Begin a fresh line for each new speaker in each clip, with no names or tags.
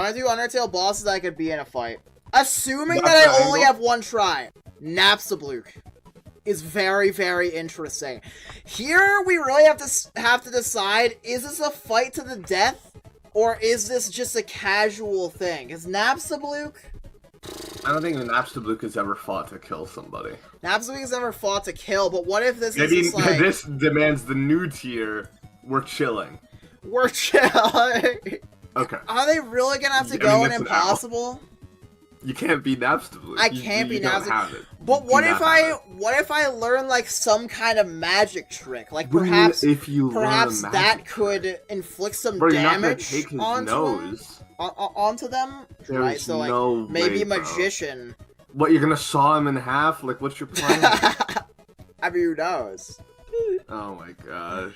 gonna do Undertale bosses that I could be in a fight. Assuming that I only have one try. Napstablook is very, very interesting. Here, we really have to decide, is this a fight to the death? Or is this just a casual thing? Is Napstablook...
I don't think Napstablook has ever fought to kill somebody.
Napstablook has never fought to kill, but what if this
Maybe
is just like...
this demands the new tier, we're chilling.
We're chilling.
Okay.
Are they really gonna have to go in Impossible?
You can't be Napstablook.
I can't be
Napstablook.
But what if I learn like some kind of magic trick? Like perhaps that could inflict some damage onto them.
There's
right? So like
no
maybe
way,
magician.
What, you're gonna saw him in half? Like, what's your plan?
I mean, who knows?
Oh my gosh.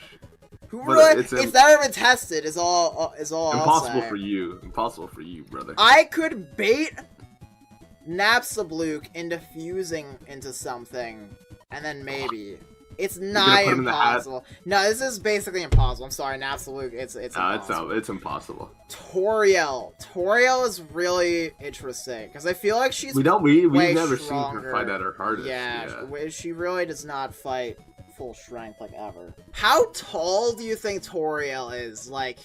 It's never been tested. Is all.
Impossible for you. Impossible for you, brother.
I could bait Napstablook into fusing into something, and then maybe it's nigh impossible. No, this is basically impossible. I'm sorry, Napstablook. It's impossible.
It's impossible.
Toriel is really interesting because I feel like she's
we've never seen her fight at her hardest.
Yeah, she really does not fight full strength like ever. How tall do you think Toriel is? Like,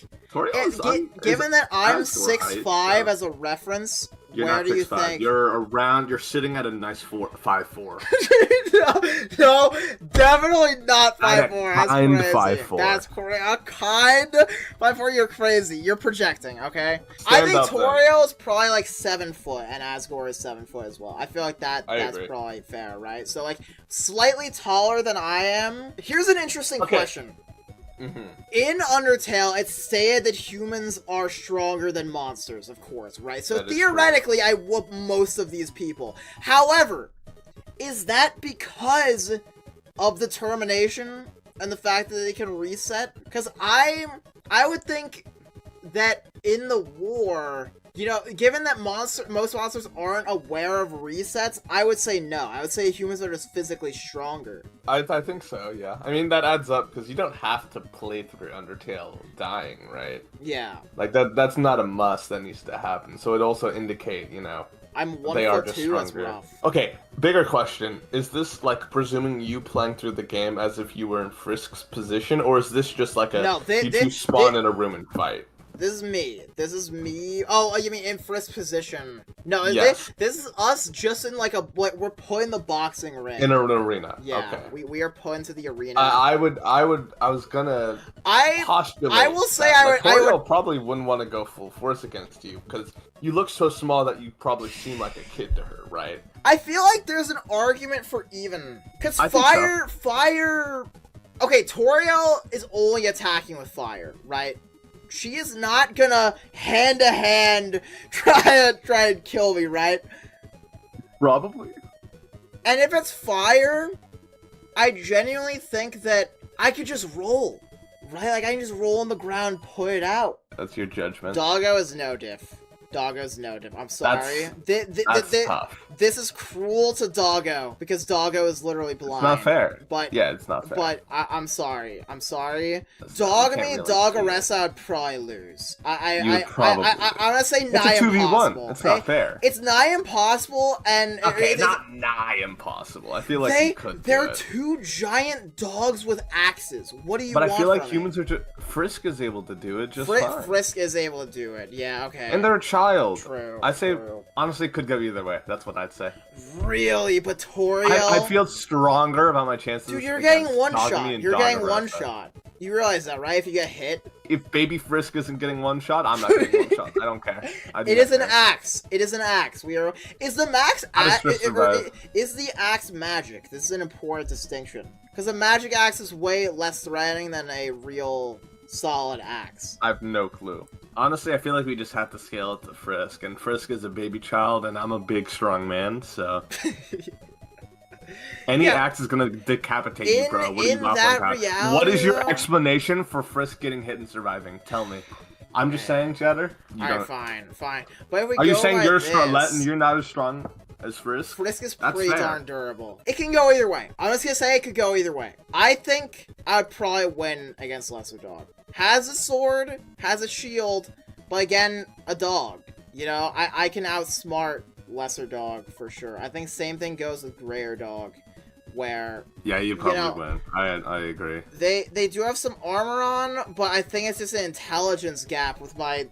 given that I'm 6'5" as a reference, where do you think
you're sitting at a nice 5'4".
no, definitely not 5'4". That's
kind
crazy.
5'4".
That's correct. A kind 5'4". You're crazy. You're projecting. Okay. I think Toriel is probably like 7 foot, and Asgore is 7 foot as well. I feel like that's probably fair, right? So like slightly taller than I am. Here's an interesting question. In Undertale, it's stated that humans are stronger than monsters, of course, right? So theoretically, I whoop most of these people. However, is that because of the termination and the fact that they can reset? Because I would think that in the war, you know, given that most monsters aren't aware of resets, I would say no. I would say humans are just physically stronger.
I think so, yeah. I mean, that adds up, because you don't have to play through Undertale dying, right?
Yeah.
Like, that's not a must that needs to happen. So it also indicate, you know,
I'm 1
they are
foot
just
2,
stronger.
that's rough.
Okay, bigger question. Is this, like, presuming you playing through the game as if you were in Frisk's position, or is this just like you two spawn in a room and fight?
This is me. This is me. Oh, you mean in Frisk's position? No,
yes.
This is us just in like we're put in the boxing ring.
In an arena.
Yeah,
okay.
we are put into the arena.
I was gonna postulate.
I will say
I would probably wouldn't want to go full force against you because you look so small that you probably seem like a kid to her, right?
I feel like there's an argument for even because fire. Okay, Toriel is only attacking with fire, right? She is not gonna hand-to-hand try and kill me, right?
Probably.
And if it's fire, I genuinely think that I could just roll, right? Like, I can just roll on the ground, put it out.
That's your judgment.
Doggo is no diff. Doggo's no diff. I'm sorry.
That's tough.
This is cruel to Doggo, because Doggo is literally blind.
It's not fair.
But,
yeah, it's not fair.
But I'm sorry. I'm sorry. Doggeressa would probably lose. I'm gonna say nigh impossible.
It's 2v1. It's not fair.
It's nigh impossible, and
not nigh impossible. I feel like you could.
They're two giant dogs with axes. What do you want?
But I feel like humans are just. Frisk is able to do it just fine.
Frisk is able to do it. Yeah. Okay.
And they're a child.
True.
I say honestly, it could go either way. That's what I'd say.
Really, but Toriel.
I feel stronger about my chances.
Dude, you're getting one shot. You're getting one shot. You realize that, right? If you get hit.
If Baby Frisk isn't getting one shot, I'm not getting one shot. I don't care.
It is an axe. It is an axe. Is the axe magic? This is an important distinction. Because a magic axe is way less threatening than a real solid axe.
I have no clue. Honestly, I feel like we just have to scale it to Frisk, and Frisk is a baby child, and I'm a big, strong man, so... Any axe is gonna decapitate you, bro. What is your explanation for Frisk getting hit and surviving? Tell me. I'm just saying, Cheddar.
Alright, fine. But if we
Are you saying you're
strong
and you're not as strong as Frisk?
Frisk is pretty darn durable. It can go either way. I'm just gonna say it could go either way. I think I'd probably win against Lesser Dog. Has a sword, has a shield, But again, a dog. You know, I can outsmart lesser dog for sure. I think same thing goes with grayer dog, where
you probably win. I agree.
They do have some armor on, but I think it's just an intelligence gap with my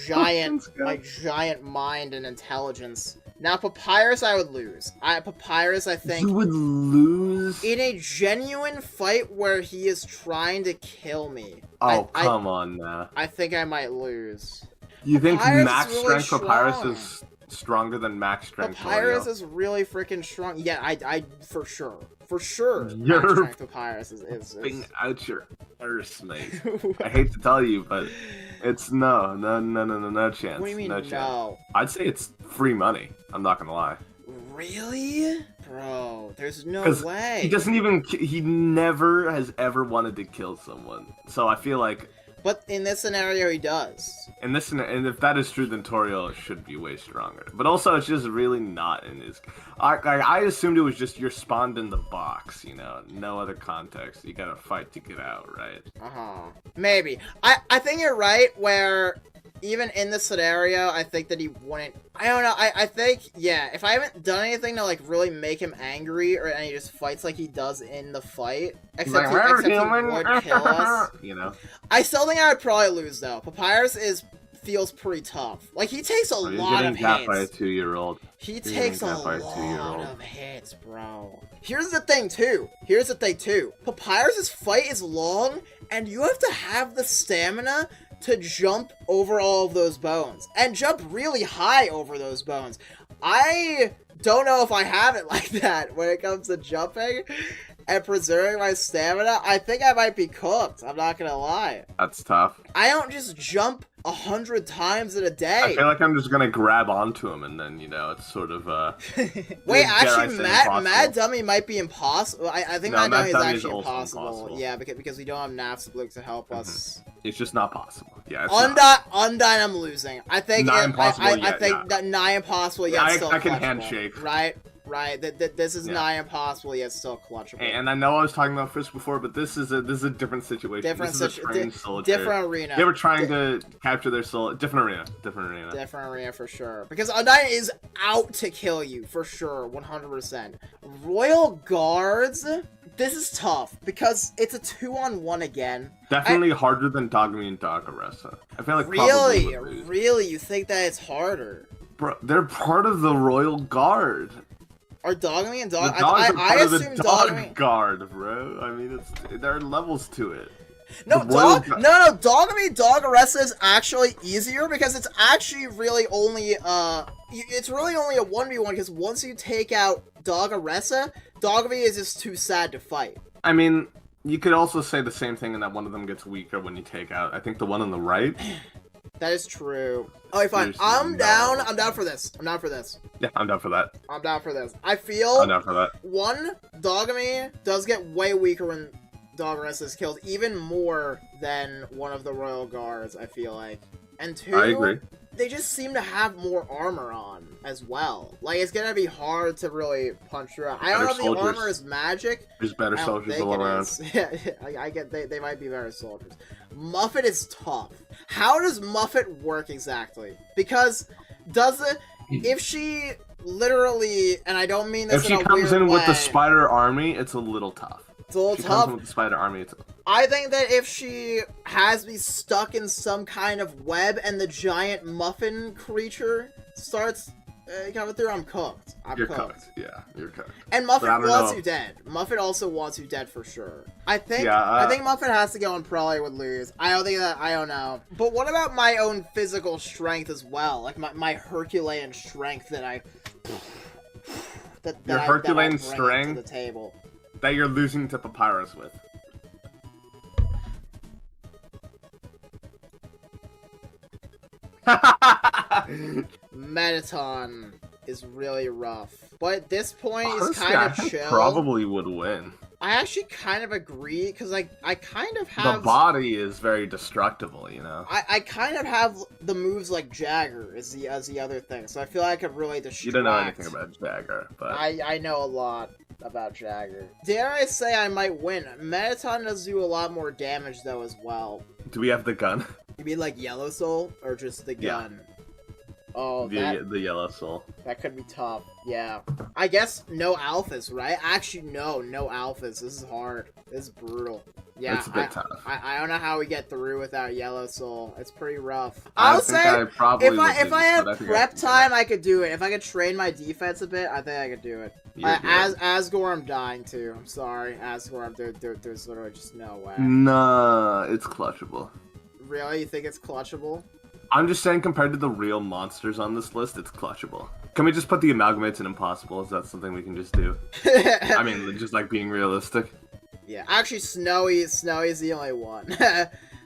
giant mind and intelligence. Now, Papyrus, I would lose. Papyrus, I think...
You would lose?
In a genuine fight where he is trying to kill me.
Oh, come on now.
I think I might lose.
You think max strength Papyrus is stronger than max strength
Papyrus is really freaking strong. Yeah, I for sure. For sure, max strength Papyrus is...
Being out your arse, mate. I hate to tell you, but it's no chance.
What do you mean,
no chance. I'd say it's free money. I'm not gonna lie.
Really? Bro, there's no way.
He never has ever wanted to kill someone. So I feel like...
But in this scenario, he does.
And if that is true, then Toriel should be way stronger. But also, it's just really not in his... I assumed it was just you're spawned in the box, you know? No other context. You gotta fight to get out, right?
Uh-huh. Maybe. I think you're right, where... Even in this scenario, I think that he wouldn't... I don't know, I think, yeah, if I haven't done anything to, like, really make him angry, and he just fights like he does in the fight, except he would kill us.
You know?
I still think I would probably lose, though. Papyrus feels pretty tough. Like, he takes a lot of hits.
He's by a 2-year-old.
He takes a lot of hits, bro. Here's the thing, too. Papyrus's fight is long, and you have to have the stamina to jump over all of those bones. And jump really high over those bones. I don't know if I have it like that when it comes to jumping and preserving my stamina. I think I might be cooked. I'm not gonna lie.
That's tough.
I don't just jump 100 times in a day.
I feel like I'm just gonna grab onto him and then, you know, it's sort of,
Wait, actually, Mad Dummy might be impossible. I think Mad Dummy is actually impossible. Yeah, because we don't have Nafsablook to help us.
It's just not possible. Yeah, it's
Undyne, I'm losing. I think
not impossible
I think that nigh impossible yet still
I can handshake.
Right, this is nigh impossible yet still clutchable.
Hey, and I know I was talking about Frisk before, but this is a different situation. This is a trained soldier.
Different arena.
They were trying to capture their soul. Different arena
for sure. Because Undyne is out to kill you, for sure, 100%. Royal Guards, this is tough, because it's a 2-on-1 again.
Definitely harder than Dogme and Dogaressa. I feel like
Really? You think that it's harder?
Bro, they're part of the Royal Guard.
Are Dogme and Dog...
I assume Dog Guard, bro. I mean, there are levels to it.
No, Dogme Dogaressa is actually easier because it's actually really only, it's really only a 1v1 because once you take out Dogaressa, Dogme is just too sad to fight.
I mean, you could also say the same thing in that one of them gets weaker when you take out, I think, the one on the right.
That is true. Okay, fine. I'm down for this.
Yeah, I'm down for that.
I feel...
I'm down for that.
One, Dogme does get way weaker when Dogaressa is killed, even more than one of the Royal Guards, I feel like. And two,
I agree.
They just seem to have more armor on as well. Like, it's gonna be hard to really punch through. I don't know if the armor is magic.
There's better soldiers all around.
Yeah, I get they might be better soldiers. Muffet is tough. How does Muffet work exactly? Because if she literally, and I don't mean this in a weird way.
If she comes in with the spider army, it's a little tough.
It's a little tough.
With the spider army,
I think that if she has me stuck in some kind of web and the giant muffin creature starts coming through, I'm cooked.
You're cooked. Yeah, you're cooked.
And Muffet wants you dead. Muffet also wants you dead for sure. I think Muffet has to go and probably would lose. I don't know. But what about my own physical strength as well? Like my Herculean strength that
your Herculean strength
to the table.
That you're losing to Papyrus with.
Mettaton is really rough. But at this point, he's kind of chill.
Probably would win.
I actually kind of agree, because I kind of have...
The body is very destructible, you know?
I kind of have the moves like Jagger as the other thing, so I feel like I could really distract...
You don't know anything about Jagger, but...
I know a lot about Jagger. Dare I say I might win? Mettaton does do a lot more damage, though, as well.
Do we have the gun?
You mean like Yellow Soul or just the gun? Yeah. Oh,
the Yellow Soul.
That could be tough. Yeah. I guess no alphas, right? Actually, no alphas. This is hard. This is brutal. Yeah,
it's a bit tough.
I don't know how we get through without Yellow Soul. It's pretty rough. I'll say if I had prep time, I could do it. If I could train my defense a bit, I think I could do it. Asgore, I'm dying too. I'm sorry, Asgore. There's literally just no way.
Nah, it's clutchable.
Really? You think it's clutchable?
I'm just saying, compared to the real monsters on this list, it's clutchable. Can we just put the Amalgamates in Impossible? Is that something we can just do? I mean, just like being realistic.
Yeah, actually, Snowy's the only one.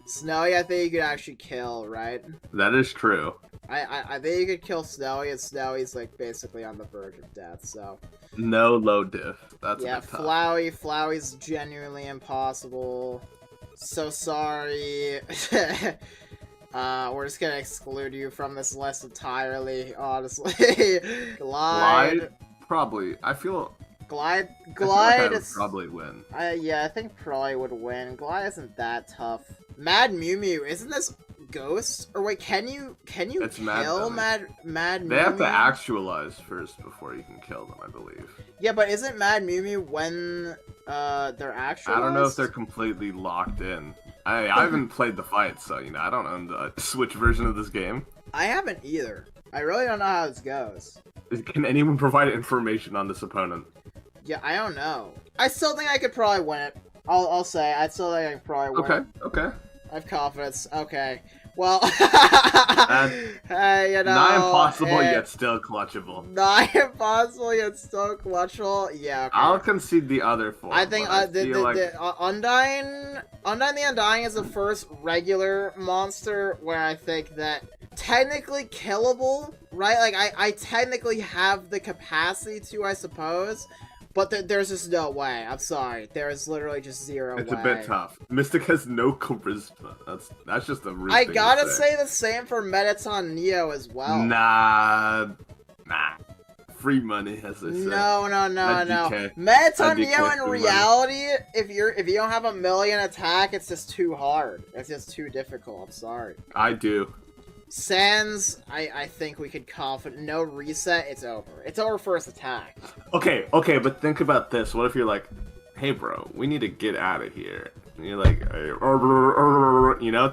Snowy, I think you could actually kill, right?
That is true.
I think you could kill Snowy, and Snowy's like basically on the verge of death. So.
No low diff. That's
yeah. Flowey's genuinely impossible. So sorry. We're just gonna exclude you from this list entirely, honestly. Glide.
Probably. I feel.
Glide
would probably win.
Yeah, I think probably would win. Glide isn't that tough. Mad Mew Mew, isn't this Ghost? Or wait, can you kill Mad Mew Mew?
They have to actualize first before you can kill them, I believe.
Yeah, but isn't Mad Mew Mew when they're actualized?
I don't know if they're completely locked in. I haven't played the fight, so I don't own the Switch version of this game.
I haven't either. I really don't know how this goes.
Can anyone provide information on this opponent?
Yeah, I don't know. I still think I could probably win it. I'll say I still think I could probably win it.
Okay.
I have confidence. Okay. Well,
hey, not impossible yet still clutchable.
Not impossible yet still clutchable. Yeah. Okay.
I'll concede the other four.
I think the Undyne the Undying is the first regular monster where I think that technically killable, right? Like I technically have the capacity to, I suppose. But there's just no way. I'm sorry. There is literally just zero way.
It's a bit tough. Mystic has no charisma. That's just a rude
I gotta say the same for Mettaton Neo as well.
Nah. Free money, as I say.
No. Mettaton Neo in reality, if you don't have a million attack, it's just too hard. It's just too difficult. I'm sorry.
I do.
Sans, I think we could no reset, it's over. It's over first attack.
Okay, but think about this. What if you're like, hey bro, we need to get out of here. And you're like,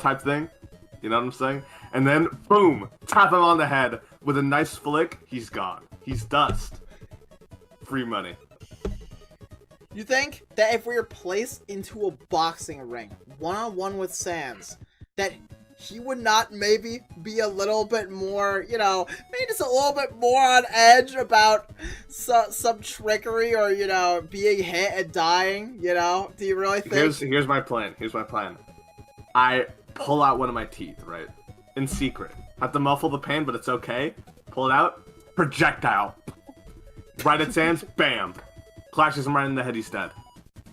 type thing? You know what I'm saying? And then, boom, tap him on the head with a nice flick, he's gone. He's dust. Free money.
You think that if we were placed into a boxing ring, one-on-one with Sans, that he would not maybe be a little bit more, maybe just a little bit more on edge about some trickery or, being hit and dying, Do you really think?
Here's my plan. I pull out one of my teeth, right? In secret. Have to muffle the pain, but it's okay. Pull it out. Projectile. Right at Sans. Bam. Clashes him right in the head. He's dead.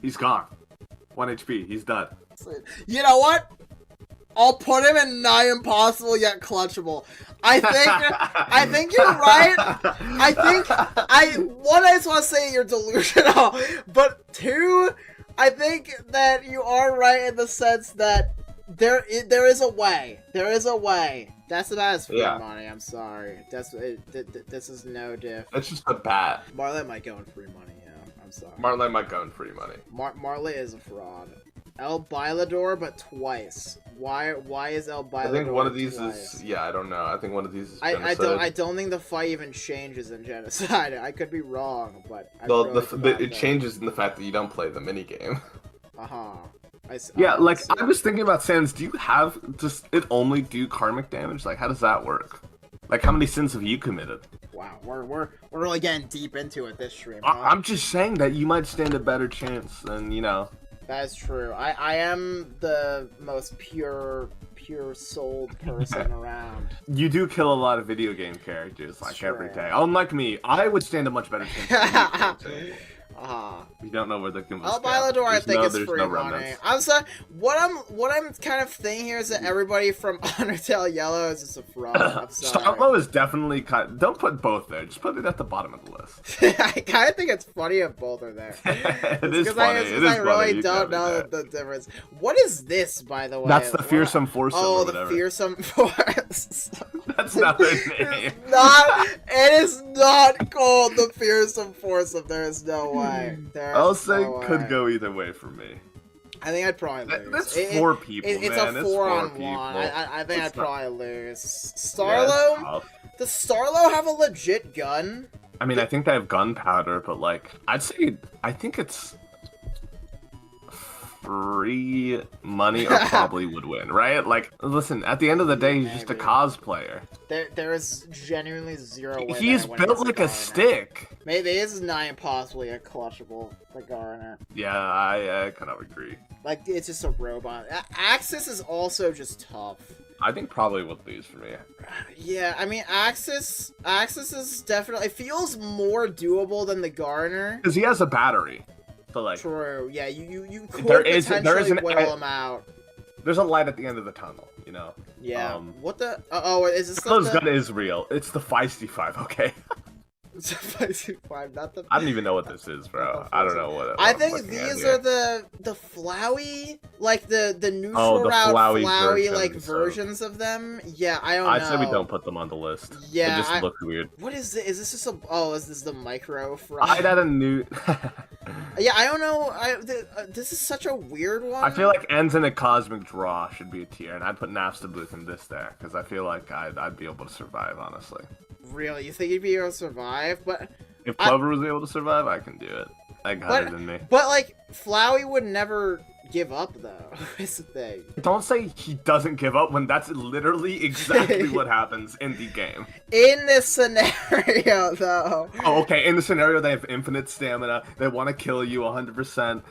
He's gone. 1 HP. He's dead.
You know what? I'll put him in nigh impossible yet clutchable. I think you're right. I just want to say you're delusional, but two, I think that you are right in the sense that there is a way. There is a way. That's about as free money. I'm sorry. This is no diff.
It's just a bat.
Marley might go in free money. Yeah, I'm sorry.
Marley might go in free money.
Marley is a fraud. El Bailador, but twice. Why is El Bailador?
I think one of these
twice?
is I don't know. I think one of these is
genocide. I don't think the fight even changes in genocide. I could be wrong, but
it changes in the fact that you don't play the minigame.
I was thinking about Sans. Do you have it only do karmic damage? Like, how does that work? Like, how many sins have you committed?
Wow, we're really getting deep into it this stream.
I'm just saying that you might stand a better chance than
That is true. I am the most pure-souled person around.
You do kill a lot of video game characters, every day. Unlike me, I would stand a much better chance. You don't know where the Goombas go.
Bilador, I think it's free money. I'm sorry. What I'm kind of thinking here is that everybody from Undertale Yellow is just a fraud. I'm sorry.
Starlo is definitely don't put both there. Just put it at the bottom of the list.
I kind of think it's funny if both are there.
It is funny.
I really don't know the difference. What is this, by the way?
That's the fearsome foursome.
Oh, the fearsome foursome.
That's not their name.
It is not called the fearsome foursome. There is no way.
I'll say could go either way for me.
I think I'd probably lose.
That's four people,
it's
man.
a 4-on-1. I think I'd probably lose. Starlo?
Yeah,
does Starlo have a legit gun?
I mean, I think they have gunpowder, but like, I think it's free money or probably would win, right? Like, listen, at the end of the day, he's just a cosplayer.
There is genuinely zero way.
He's built like a stick.
Maybe this is not impossibly a clutchable for Garner.
Yeah, I kind of agree.
Like, it's just a robot. Axis is also just tough.
I think probably would lose for me.
Yeah, I mean, Axis is definitely, it feels more doable than the Garner.
Because he has a battery. So like,
true, yeah, you could potentially whittle him out.
There's a light at the end of the tunnel, you know?
Yeah. What the? Oh, is this
Close gun is real. It's the Feisty 5, okay?
It's a Feisty 5, not the...
I don't even know what this is, bro. I don't know what
I think these are the Flowey, like the neutral route Flowey like versions of them. Yeah, I don't know.
I said we don't put them on the list. Yeah, they just look weird.
What is this? Is this just a... Oh, is this the micro frog?
I'd add a new...
Yeah, I don't know. This is such a weird one.
I feel like Ends in a Cosmic Draw should be a tier, and I'd put Napstabooth in this there, because I feel like I'd be able to survive, honestly.
Really? You think you'd be able to survive? But
if Clover was able to survive, I can do it. I got it in me.
But, like, Flowey would never give up, though, is the thing.
Don't say he doesn't give up when that's literally exactly what happens in the game.
In this scenario, though.
Oh, okay. In the scenario, they have infinite stamina. They want to kill you 100%.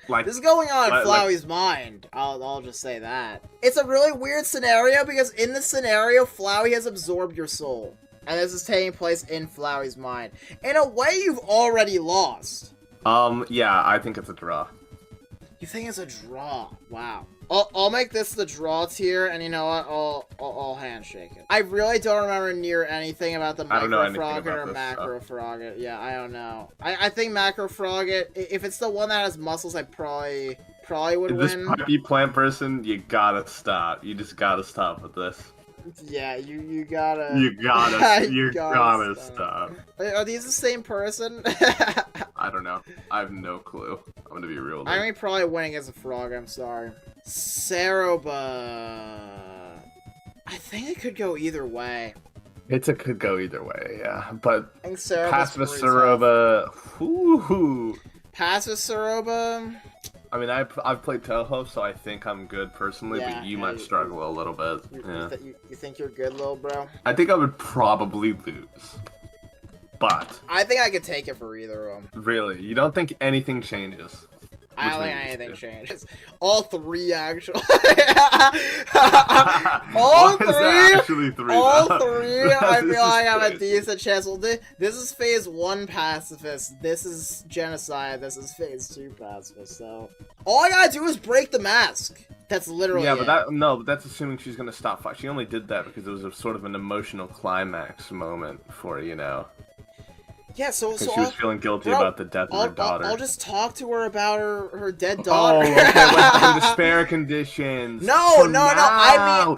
Like,
this is going on in Flowey's mind. I'll just say that. It's a really weird scenario because in this scenario, Flowey has absorbed your soul. And this is taking place in Flowey's mind. In a way, you've already lost.
Yeah, I think it's a draw.
You think it's a draw? Wow. I'll make this the draw tier, and you know what? I'll handshake it. I really don't remember near anything about the Micro Frogget or Macro Frogget. Yeah, I don't know. I think Macro Frogget, if it's the one that has muscles, I probably would win.
This puppy plant person, you gotta stop. You just gotta stop with this.
Yeah, you gotta...
You gotta stop.
Are these the same person?
I don't know. I have no clue. I'm gonna be real with you.
I'm probably winning as a frog, I'm sorry. Ceroba... I think it could go either way.
It could go either way, yeah. But
I think Ceroba's
pass with Ceroba... Whoo-hoo.
Pass with Ceroba...
I mean, I've played Toho, so I think I'm good personally, but you might struggle a little bit.
You think you're good, little bro?
I think I would probably lose. But...
I think I could take it for either of them.
Really? You don't think anything changes?
I don't think anything changes. All three, actually. All three, I feel like I have a decent chance. Well, this is phase 1 pacifist. This is genocide. This is phase 2 pacifist. So all I gotta do is break the mask. That's literally
it. But that's assuming she's gonna stop fight. She only did that because it was a sort of an emotional climax moment for her, you know.
Yeah, so
she was feeling guilty about the death of her daughter.
I'll just talk to her about her dead daughter.
Oh, okay, with despair conditions.
No,
No,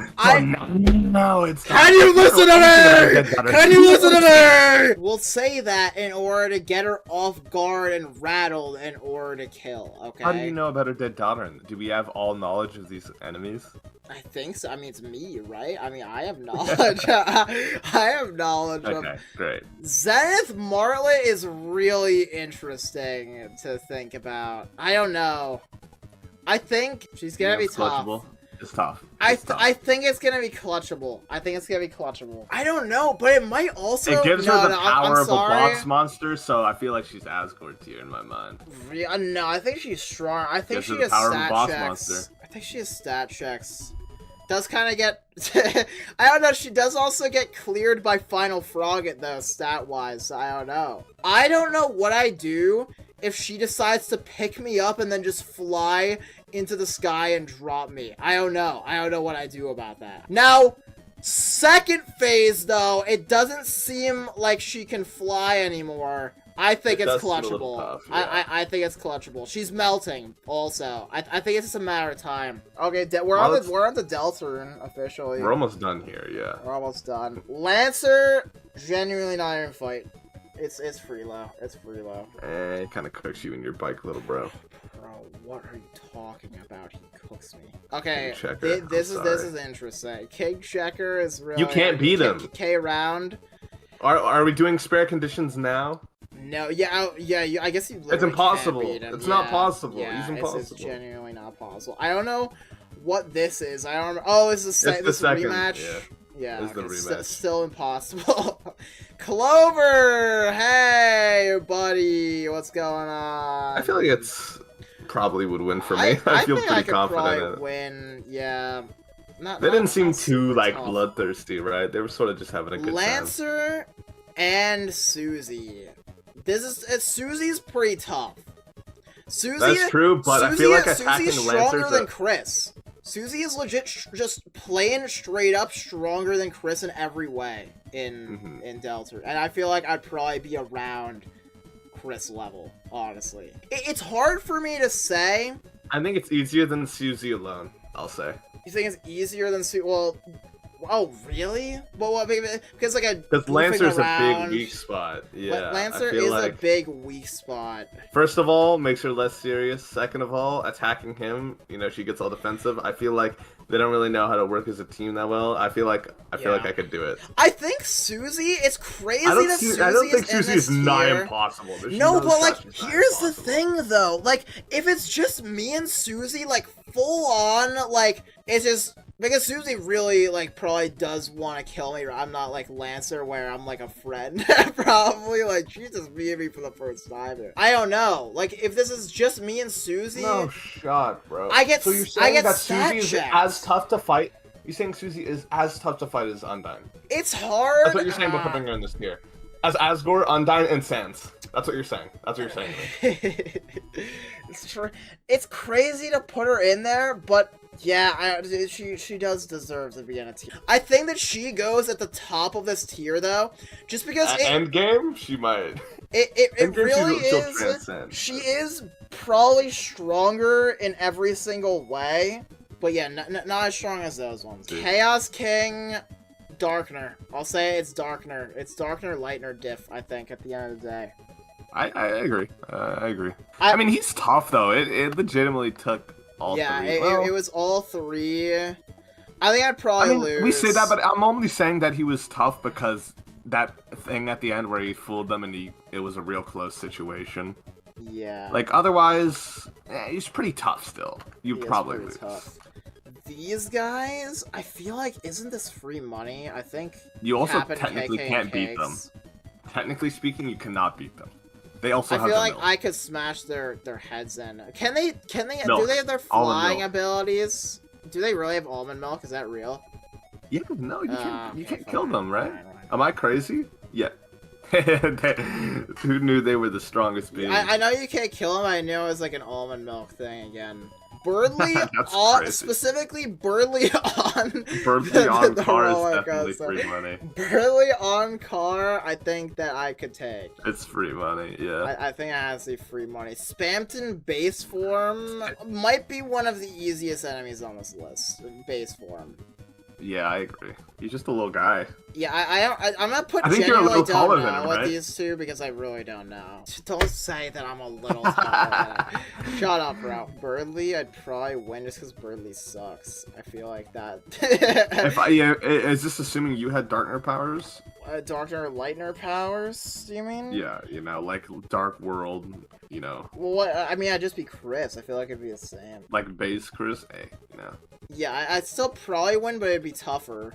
it's...
Can you listen to me? Can you listen to me? We'll say that in order to get her off guard and rattled in order to kill, okay?
How do you know about her dead daughter? Do we have all knowledge of these enemies?
I think so. I mean, it's me, right? I mean, I have knowledge. I have knowledge.
Okay, great.
Zenith Martlet is really interesting to think about. I don't know. I think she's gonna be tough.
Clutchable. It's tough.
I think it's gonna be clutchable. I don't know, but it might also...
It gives her the power of a box monster, so I feel like she's Asgore tier in my mind.
No, I think she's strong. I think she has stat checks. I think she has stat checks. Does kind of get... I don't know, she does also get cleared by Final Frogget, though, stat-wise, so I don't know. I don't know what I do if she decides to pick me up and then just fly into the sky and drop me. I don't know. I don't know what I do about that. Now, second phase, though, it doesn't seem like she can fly anymore. I think it's clutchable. Tough, yeah. I think it's clutchable. She's melting, also. I think it's just a matter of time. Okay, we're on the Deltarune, officially.
We're almost done here, yeah.
We're almost done. Lancer, genuinely not even fight. It's free low. It's free low.
It kind of cooks you in your bike, little bro.
Bro, what are you talking about? He cooks me. Okay, this is interesting. King Checker is really...
You can't beat him.
K round.
Are we doing spare conditions now?
No, I guess you.
It's impossible. It's not possible.
Yeah,
He's impossible.
It's genuinely not possible. I don't know what this is. I don't. Oh, it's the second rematch. Yeah,
it's the rematch.
Still impossible. Clover, hey buddy, what's going on?
I feel like it's probably would win for me. I feel pretty confident in it.
Win, yeah.
They didn't seem too bloodthirsty, right? They were sort of just having a good time.
Lancer and Susie. Susie's pretty tough.
That's true, but I feel like attacking
Susie's stronger than Chris. Susie is legit just plain straight up stronger than Chris in every way in Deltarune, and I feel like I'd probably be around Chris level, honestly. It's hard for me to say.
I think it's easier than Susie alone, I'll say.
You think it's easier than Susie? Well, oh, really? Well, what? Because
Lancer's a big weak spot. Yeah,
Lancer is a big weak spot.
First of all, makes her less serious. Second of all, attacking him, she gets all defensive. I feel like they don't really know how to work as a team that well. I feel like I could do it.
I think Susie. It's crazy
I don't
think
Susie is not impossible.
No, but here's the thing though. If it's just me and Susie, full on, it's just. Because Susie really, probably does want to kill me. I'm not like Lancer where I'm like a friend. Probably, she just beat me for the first time. I don't know. If this is just me and Susie...
No shot, bro.
So you're saying that Susie is
as tough to fight? You're saying Susie is as tough to fight as Undyne?
It's hard.
That's what you're saying by putting her in this tier. As Asgore, Undyne, and Sans. That's what you're saying. That's what you're saying to me.
It's true. It's crazy to put her in there, but... Yeah, she does deserve to be in a tier. I think that she goes at the top of this tier, though, just because
Endgame, she might.
It really is. She is probably stronger in every single way, but yeah, not as strong as those ones. Dude. Chaos King, Darkner. I'll say it's Darkner. It's Darkner, Lightner, Diff, I think, at the end of the day.
I agree. I agree. I mean, he's tough, though. It legitimately took...
It was all three. I think I'd probably lose.
We say that, but I'm only saying that he was tough because that thing at the end where he fooled them and it was a real close situation.
Yeah.
Otherwise, he's pretty tough still. You probably lose.
Tough. These guys, I feel like, isn't this free money? I think
you also technically can't beat them. Technically speaking, you cannot beat them. They also
I feel like I could smash their heads in. Can they do they have their flying abilities? Do they really have almond milk? Is that real?
Yeah, no, you can't kill them, right? Am I crazy? Yeah. Who knew they were the strongest beings?
I know you can't kill them. I know it was like an almond milk thing again. Burdley specifically Burdley on
the car is definitely free money.
Burdley on car, I think that I could take.
It's free money, yeah.
I think I have to see free money. Spampton base form might be one of the easiest enemies on this list. Base form.
Yeah, I agree. He's just a little guy.
Yeah, I'm gonna put.
I think you're a little taller than him,
right? With these two because I really don't know. Don't say that I'm a little taller than him. Shut up, bro. Burdley, I'd probably win just because Burdley sucks. I feel like that.
Is this assuming you had Darkner powers?
Darkner Lightner powers? Do you mean?
Yeah, like Dark World.
Well, what? I mean, I'd just be Chris. I feel like it'd be the same.
Like base Chris,
Yeah, I'd still probably win, but it'd be tougher.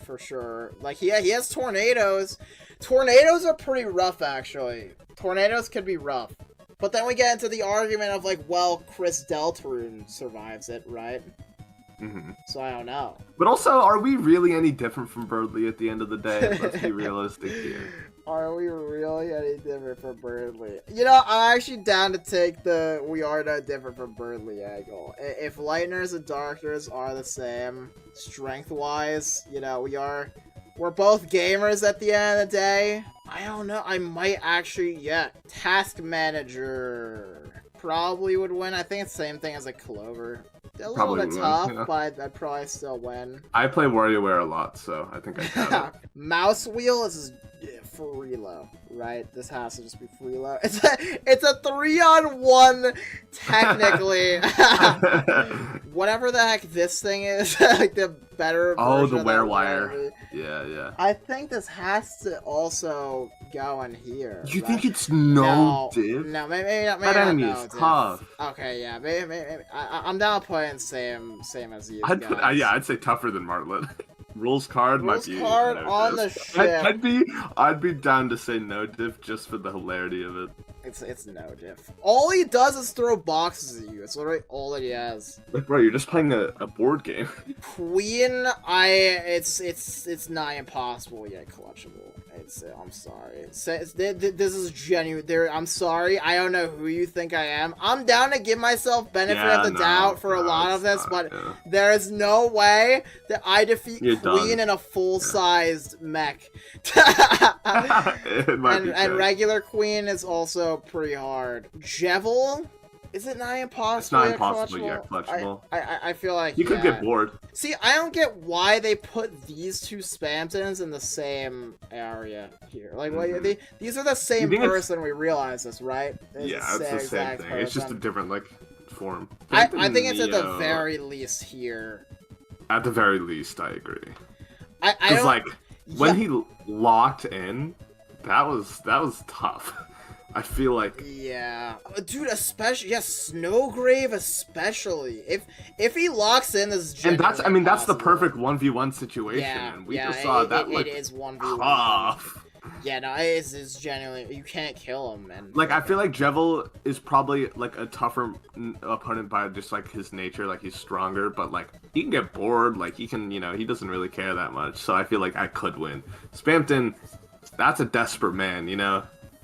For sure. He has tornadoes. Tornadoes are pretty rough, actually. Tornadoes could be rough. But then we get into the argument of, well, Chris Deltarune survives it, right? So I don't know.
But also, are we really any different from Birdly at the end of the day? Let's be realistic here.
Are we really any different from Birdly? You know, I'm actually down to take the we are no different from Birdly angle. If Lightners and Darkners are the same, strength-wise, you know, we're both gamers at the end of the day. I don't know, I might actually, yeah, Task Manager probably would win. I think it's the same thing as a Clover. A little bit tough, yeah. But I'd probably still win.
I play WarioWare a lot, so I think I got it.
Mouse Wheel is Freelo, right? This has to just be Freelo. It's a 3-on-1, technically. Whatever the heck this thing is, like the better version.
Oh, the WereWire. Yeah.
I think this has to also go in here.
You think it's no diff?
No, maybe not.
That enemy is tough.
Okay, yeah, maybe I'm down playing same as you.
I'd say tougher than Martlet. Rules card might be
on the ship.
I'd be down to say no diff just for the hilarity of it.
It's no diff. All he does is throw boxes at you. It's literally all that he has.
Like, bro, you're just playing a board game.
Queen, it's not impossible yet clutchable. I'm sorry. This is genuine. I'm sorry. I don't know who you think I am. I'm down to give myself benefit of the doubt for a lot of this, but there is no way that I defeat Queen in a full-sized mech. and regular Queen is also pretty hard. Jevil? Is it not impossible?
It's not impossible yet clutchable.
I feel like
you could get bored.
See, I don't get why they put these two Spamtons in the same area here. Like, these are the same person. We realize this, right?
It's the same thing. It's just a different form.
I think it's at the very least here.
At the very least, I agree. Because when he locked in, that was tough. I feel like
dude, especially Snowgrave especially. If he locks in, this is
that's the perfect 1v1 situation. And we just saw that
it is 1v1.
Tough.
Yeah, no, it's genuinely you can't kill him. And
I feel like Jevil is probably a tougher opponent by just his nature. He's stronger, but he can get bored. He can, he doesn't really care that much. So I feel like I could win. Spamton, that's a desperate man,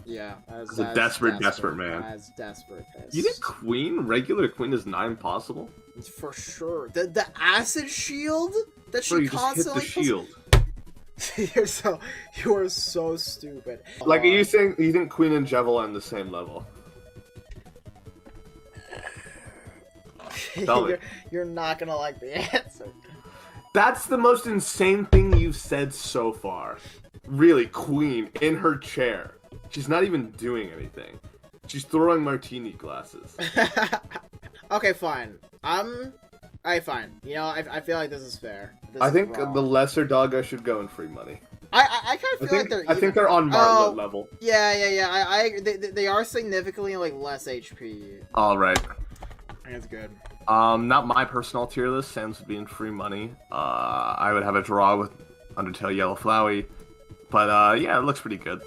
Yeah,
that's a desperate man.
That's desperate.
You think regular Queen is not impossible?
For sure. The acid shield that she constantly
just hit the shield.
You are so stupid.
Are you saying you think Queen and Jevil are on the same level? Tell me.
You're not gonna like the answer.
That's the most insane thing you've said so far. Really, Queen in her chair. She's not even doing anything. She's throwing martini glasses.
Okay, fine. Fine. I feel like this is fair.
I think the lesser doggo should go in free money.
I kind of feel like they're.
I think they're on Martlet level.
Yeah. They are significantly less HP.
All right.
I think it's good.
Not my personal tier list. Sans would be in free money. I would have a draw with Undertale Yellow Flowey. But, yeah, it looks pretty good.